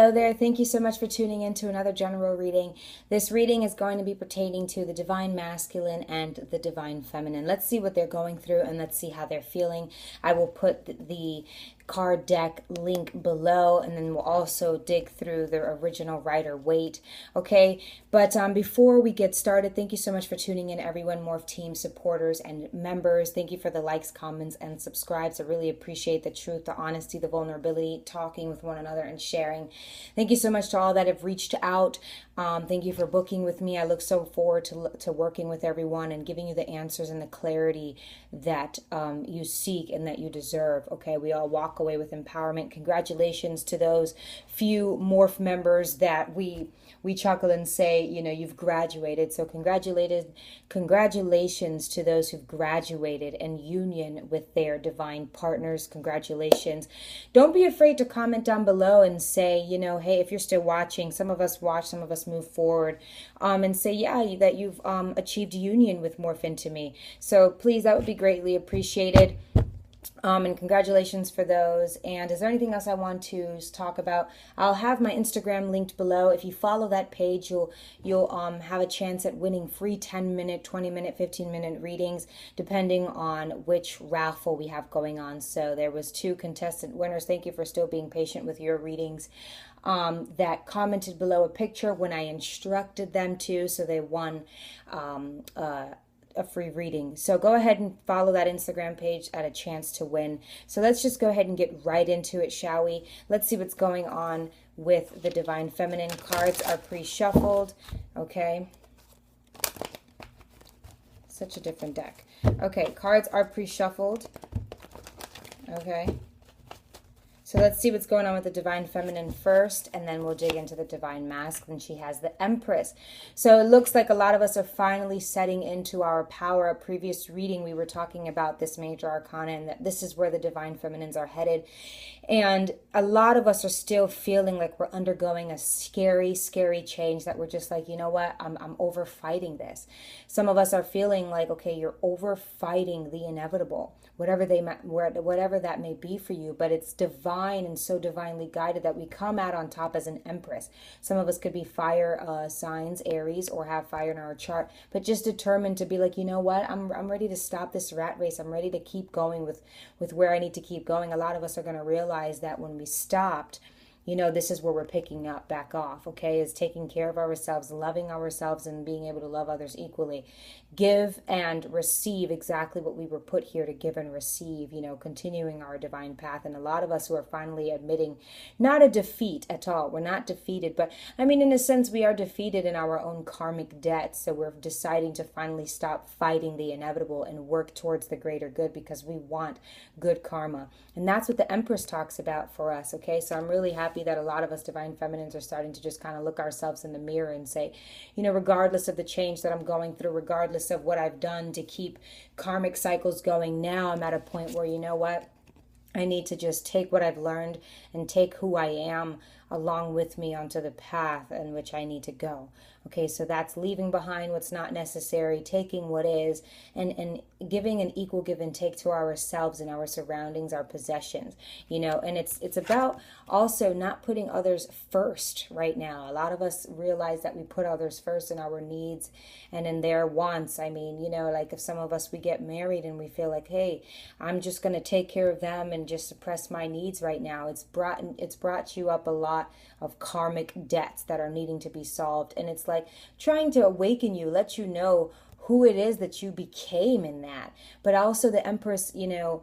Hello there. Thank you so much for tuning in to another general reading. This reading is going to be pertaining to the divine masculine and the divine feminine. Let's see what they're going through and let's see how they're feeling. I will put the card deck link below, and then we'll also dig through the original Rider Waite. Okay, but before we get started, thank you so much for tuning in, everyone, Morph Team supporters and members. Thank you for the likes, comments, and subscribes. I really appreciate the truth, the honesty, the vulnerability, talking with one another and sharing. Thank you so much to all that have reached out. Thank you for booking with me. I look so forward to working with everyone and giving you the answers and the clarity that you seek and that you deserve. Okay, we all walk away with empowerment. Congratulations to those few Morph members that we chuckle and say, you know, you've graduated. So congratulations to those who've graduated in union with their divine partners. Congratulations. Don't be afraid to comment down below and say, you know, hey, if you're still watching, some of us watch, some of us move forward, and say, yeah, that you've achieved union with morphintome. So please, that would be greatly appreciated. And congratulations for those. And is there anything else I want to talk about? I'll have my Instagram linked below. If you follow that page, you'll have a chance at winning free 10-minute, 20-minute, 15-minute readings, depending on which raffle we have going on. So there was 2 contestant winners. Thank you for still being patient with your readings. That commented below a picture when I instructed them to, so they won a free reading. So go ahead and follow that Instagram page at a chance to win. So let's just go ahead and get right into it, shall we? Let's see what's going on with the divine feminine. Cards are pre-shuffled. Okay. Such a different deck. Okay, cards are pre-shuffled. Okay. So let's see what's going on with the divine feminine first, and then we'll dig into the divine masculine. She has the Empress. So it looks like a lot of us are finally setting into our power. A previous reading, we were talking about this major arcana and that this is where the divine feminines are headed. And a lot of us are still feeling like we're undergoing a scary, scary change, that we're just like, you know what, I'm over fighting this. Some of us are feeling like, okay, you're over fighting the inevitable, whatever that may be for you, but it's divine and so divinely guided that we come out on top as an Empress. Some of us could be fire signs, Aries, or have fire in our chart, but just determined to be like, you know what, I'm ready to stop this rat race. I'm ready to keep going with where I need to keep going. A lot of us are going to realize that when we stopped, you know, this is where we're picking up back off, okay, is taking care of ourselves, loving ourselves, and being able to love others equally. Give and receive exactly what we were put here to give and receive, you know, continuing our divine path. And a lot of us who are finally admitting not a defeat at all. We're not defeated, but I mean, in a sense, we are defeated in our own karmic debt. So we're deciding to finally stop fighting the inevitable and work towards the greater good because we want good karma. And that's what the Empress talks about for us, okay? So I'm really happy that a lot of us divine feminines are starting to just kind of look ourselves in the mirror and say, you know, regardless of the change that I'm going through, regardless of what I've done to keep karmic cycles going, now I'm at a point where, you know what, I need to just take what I've learned and take who I am along with me onto the path in which I need to go. Okay, so that's leaving behind what's not necessary, taking what is, and giving an equal give and take to ourselves and our surroundings, our possessions, you know, and it's about also not putting others first right now. A lot of us realize that we put others first in our needs and in their wants. I mean, you know, like if some of us, we get married and we feel like, hey, I'm just going to take care of them and just suppress my needs right now. It's brought you up a lot of karmic debts that are needing to be solved. And it's like trying to awaken you, let you know who it is that you became in that. But also the Empress, you know,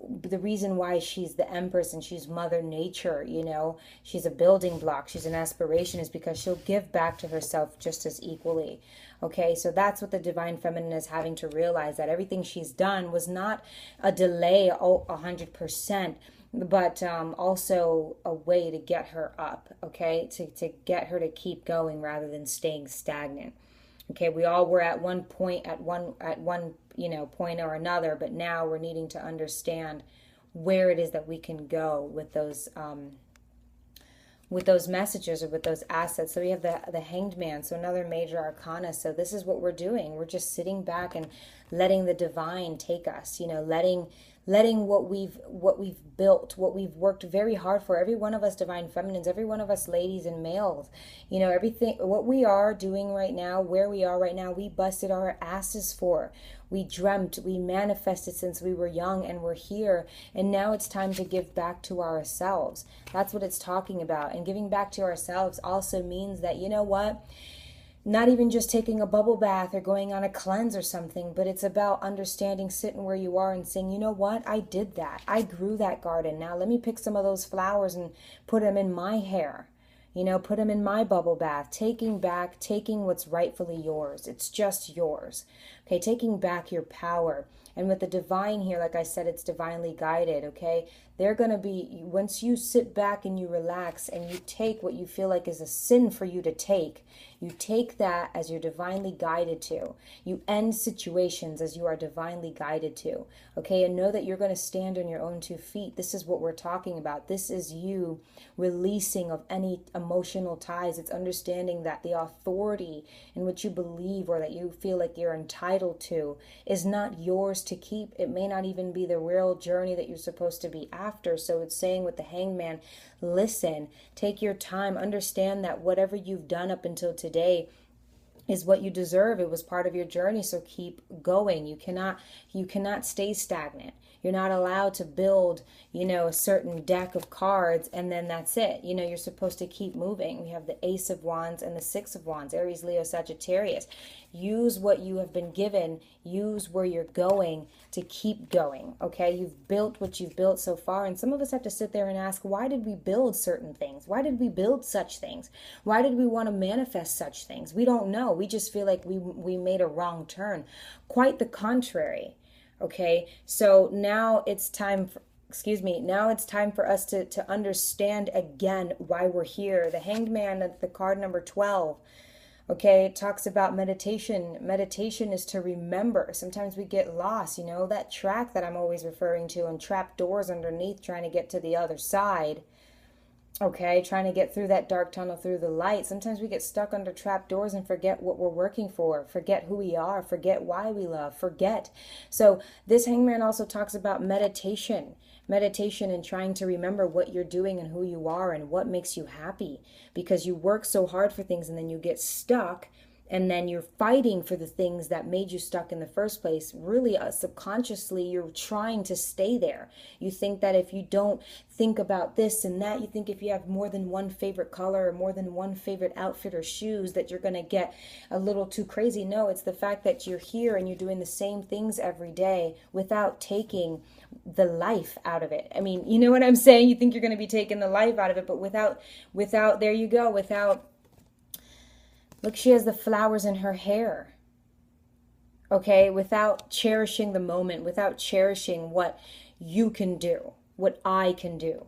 the reason why she's the Empress and she's Mother Nature, you know, she's a building block, she's an aspiration, is because she'll give back to herself just as equally. Okay, so that's what the divine feminine is having to realize, that everything she's done was not a delay 100%, but also a way to get her up, okay, to get her to keep going rather than staying stagnant. Okay, we all were at one point, at one you know, point or another, but now we're needing to understand where it is that we can go with those messages or with those assets. So we have the Hanged Man, so another major arcana. So this is what we're doing. We're just sitting back and letting the divine take us, you know, letting letting what we've built, what we've worked very hard for, every one of us divine feminines, every one of us ladies and males, you know, everything, what we are doing right now, where we are right now, we busted our asses for. We dreamt, we manifested since we were young, and we're here. And now it's time to give back to ourselves. That's what it's talking about. And giving back to ourselves also means that, you know what? Not even just taking a bubble bath or going on a cleanse or something, but it's about understanding, sitting where you are and saying, you know what? I did that. I grew that garden. Now let me pick some of those flowers and put them in my hair. You know, put them in my bubble bath, taking back, taking what's rightfully yours. It's just yours. Okay, taking back your power. And with the divine here, like I said, it's divinely guided, okay? They're going to be, once you sit back and you relax and you take what you feel like is a sin for you to take, you take that as you're divinely guided to. You end situations as you are divinely guided to, okay? And know that you're going to stand on your own 2 feet. This is what we're talking about. This is you releasing of any emotional ties. It's understanding that the authority in which you believe or that you feel like you're entitled to is not yours to keep. It may not even be the real journey that you're supposed to be after. So it's saying with the Hangman, listen, take your time, understand that whatever you've done up until today is what you deserve. It was part of your journey, so keep going. You cannot stay stagnant. You're not allowed to build, you know, a certain deck of cards and then that's it. You know, you're supposed to keep moving. We have the Ace of Wands and the Six of Wands, Aries, Leo, Sagittarius. Use what you have been given. Use where you're going to keep going, okay? You've built what you've built so far, and some of us have to sit there and ask, why did we build certain things? Why did we build such things? Why did we want to manifest such things? We don't know. We just feel like we made a wrong turn. Quite the contrary. Okay, so now it's time for, now it's time for us to understand again why we're here. The Hanged Man at the card number 12, okay, it talks about meditation. Meditation is to remember. Sometimes we get lost, you know, that track that I'm always referring to, and trap doors underneath trying to get to the other side. Okay, trying to get through that dark tunnel through the light. Sometimes we get stuck under trap doors and forget what we're working for, forget who we are, forget why we love, forget. So this Hangman also talks about meditation and trying to remember what you're doing and who you are and what makes you happy, because you work so hard for things and then you get stuck. And then you're fighting for the things that made you stuck in the first place. Really, subconsciously, you're trying to stay there. You think that if you don't think about this and that, you think if you have more than one favorite color or more than one favorite outfit or shoes that you're going to get a little too crazy. No, it's the fact that you're here and you're doing the same things every day without taking the life out of it. I mean, you know what I'm saying? You think you're going to be taking the life out of it, but without, there you go, without... Look, she has the flowers in her hair, okay? Without cherishing the moment, without cherishing what you can do, what I can do,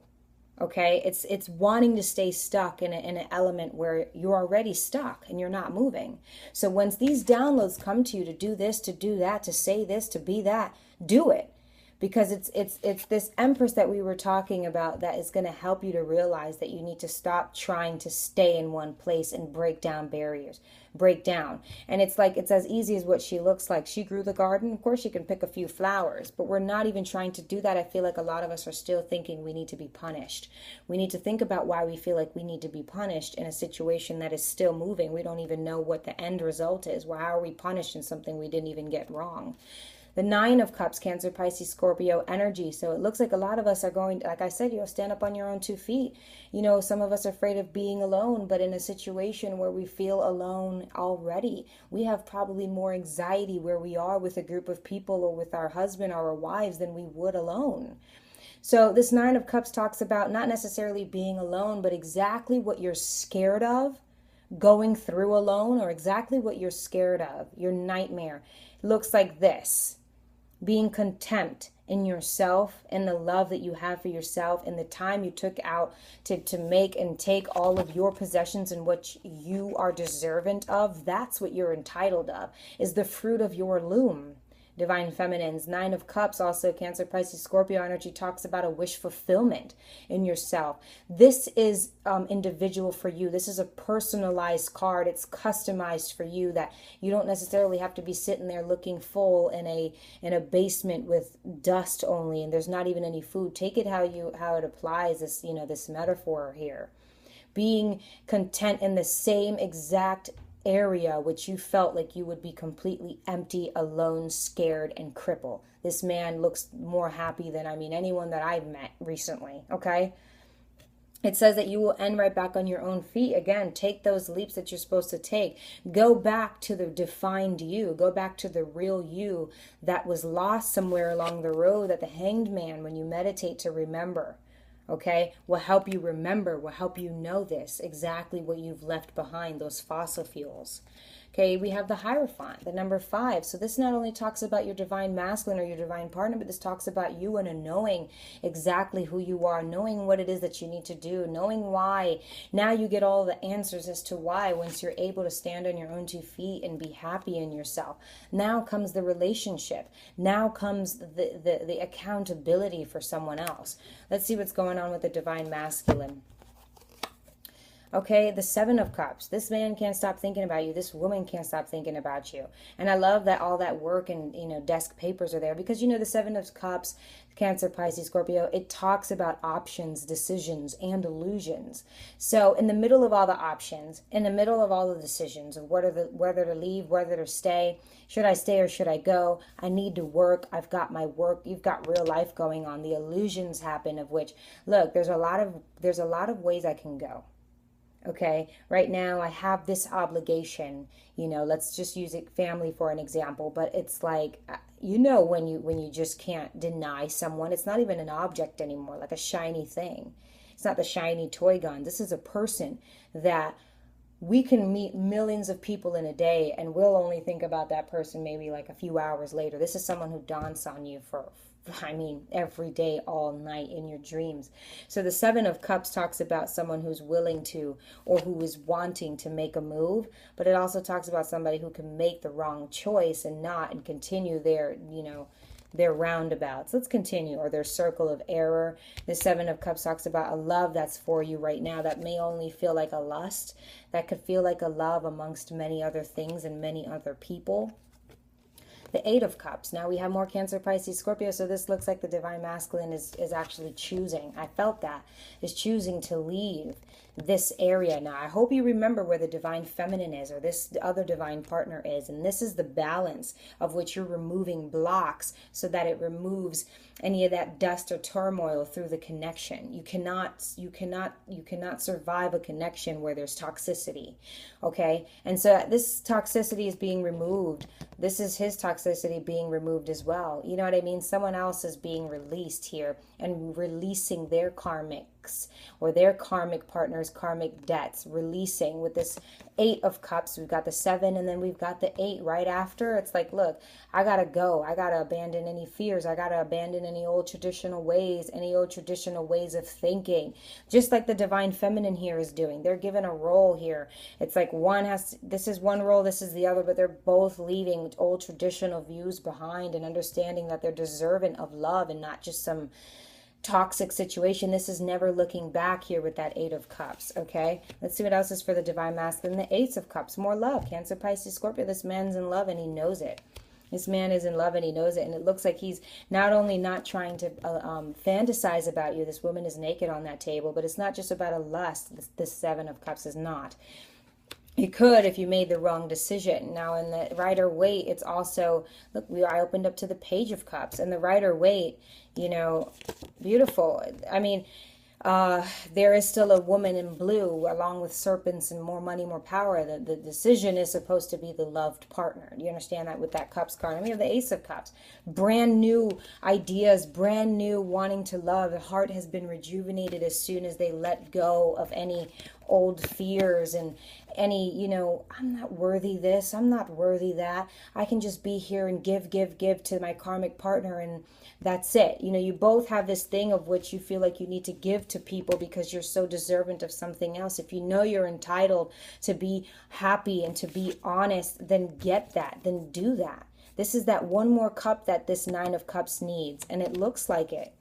okay? It's wanting to stay stuck in an element where you're already stuck and you're not moving. So once these downloads come to you to do this, to do that, to say this, to be that, do it. Because it's this Empress that we were talking about that is going to help you to realize that you need to stop trying to stay in one place and break down barriers. Break down. And it's like, it's as easy as what she looks like. She grew the garden. Of course, she can pick a few flowers, but we're not even trying to do that. I feel like a lot of us are still thinking we need to be punished. We need to think about why we feel like we need to be punished in a situation that is still moving. We don't even know what the end result is. Well, how are we punished in something we didn't even get wrong? The Nine of Cups, Cancer, Pisces, Scorpio energy. So it looks like a lot of us are going, like I said, you'll stand up on your own 2 feet. You know, some of us are afraid of being alone, but in a situation where we feel alone already, we have probably more anxiety where we are with a group of people or with our husband or our wives than we would alone. So this Nine of Cups talks about not necessarily being alone, but exactly what you're scared of going through alone, or exactly what you're scared of, your nightmare. Looks like this. Being content in yourself and the love that you have for yourself and the time you took out to make and take all of your possessions and what you are deserving of. That's what you're entitled of, is the fruit of your loom. Divine Feminines. Nine of Cups, also Cancer, Pisces, Scorpio energy, talks about a wish fulfillment in yourself. This is individual for you. This is a personalized card. It's customized for you, that you don't necessarily have to be sitting there looking full in a basement with dust only, and there's not even any food. Take it how it applies, this, this metaphor here. Being content in the same exact area which you felt like you would be completely empty, alone, scared, and crippled. This man looks more happy than, anyone that I've met recently, okay? It says that you will end right back on your own feet. Again, take those leaps that you're supposed to take. Go back to the defined you. Go back to the real you that was lost somewhere along the road, that the Hanged Man, when you meditate to remember, okay, will help you remember, will help you know this, exactly what you've left behind, those fossil fuels. Okay, we have the Hierophant, the number 5. So this not only talks about your divine masculine or your divine partner, but this talks about you and a knowing exactly who you are, knowing what it is that you need to do, knowing why. Now you get all the answers as to why, once you're able to stand on your own 2 feet and be happy in yourself. Now comes the relationship. Now comes the accountability for someone else. Let's see what's going on with the divine masculine. Okay, the 7 of Cups. This man can't stop thinking about you. This woman can't stop thinking about you. And I love that all that work and, desk papers are there, because, the 7 of Cups, Cancer, Pisces, Scorpio, it talks about options, decisions, and illusions. So in the middle of all the options, in the middle of all the decisions of whether to leave, whether to stay, should I stay or should I go? I need to work. I've got my work. You've got real life going on. The illusions happen, of which, look, there's a lot of ways I can go. Okay, right now I have this obligation, let's just use it family for an example, but it's like, when you just can't deny someone. It's not even an object anymore, like a shiny thing. It's not the shiny toy gun. This is a person that we can meet millions of people in a day, and we'll only think about that person maybe like a few hours later. This is someone who dawnts on you for every day, all night in your dreams. So the 7 of Cups talks about someone who's willing to, or who is wanting to make a move, but it also talks about somebody who can make the wrong choice and continue their roundabouts. Let's continue, or their circle of error. The 7 of Cups talks about a love that's for you right now that may only feel like a lust, that could feel like a love amongst many other things and many other people. The 8 of Cups. Now we have more Cancer, Pisces, Scorpio. So this looks like the divine masculine is actually choosing. I felt that. Is choosing to leave this area. Now I hope you remember where the divine feminine is, or this other divine partner is. And this is the balance of which you're removing blocks so that it removes any of that dust or turmoil through the connection. You cannot survive a connection where there's toxicity. Okay? And so this toxicity is being removed. This is his toxicity being removed as well. You know what I mean? Someone else is being released here and releasing their karmics or their karmic partner's karmic debts. Releasing with this 8 of Cups. We've got the 7 and then we've got the 8 right after. It's like, look, I gotta go. I gotta abandon any fears. I gotta abandon any old traditional ways of thinking. Just like the divine feminine here is doing. They're given a role here. It's like this is one role, this is the other, but they're both leaving old traditional views behind and understanding that they're deserving of love and not just some toxic situation. This is never looking back here with that 8 of Cups. Okay, let's see what else is for the divine masculine. The 8 of Cups, more love. Cancer, Pisces, Scorpio. This man's in love and he knows it. This man is in love and he knows it. And it looks like he's not only not trying to fantasize about you. This woman is naked on that table, but it's not just about a lust. This 7 of Cups is not. You could if you made the wrong decision. Now in the Rider-Waite, it's also, look, I opened up to the Page of Cups, and the Rider-Waite, beautiful. I mean, there is still a woman in blue along with serpents and more money, more power. The decision is supposed to be the loved partner. Do you understand that with that Cups card? And we have the Ace of Cups. Brand new ideas, brand new wanting to love. The heart has been rejuvenated as soon as they let go of any old fears and any, I'm not worthy this, I'm not worthy that. I can just be here and give to my karmic partner, and that's it. You both have this thing of which you feel like you need to give to people because you're so deserving of something else. If you know you're entitled to be happy and to be honest, then get that, then do that. This is that one more cup that this Nine of Cups needs, and it looks like it.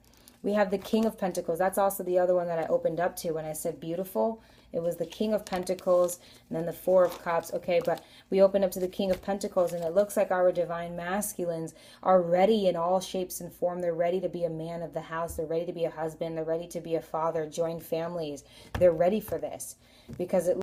We have the King of Pentacles. That's also the other one that I opened up to when I said beautiful. It was the King of Pentacles and then the Four of Cups. Okay, but we opened up to the King of Pentacles, and it looks like our divine masculines are ready in all shapes and form. They're ready to be a man of the house. They're ready to be a husband. They're ready to be a father, join families. They're ready for this because it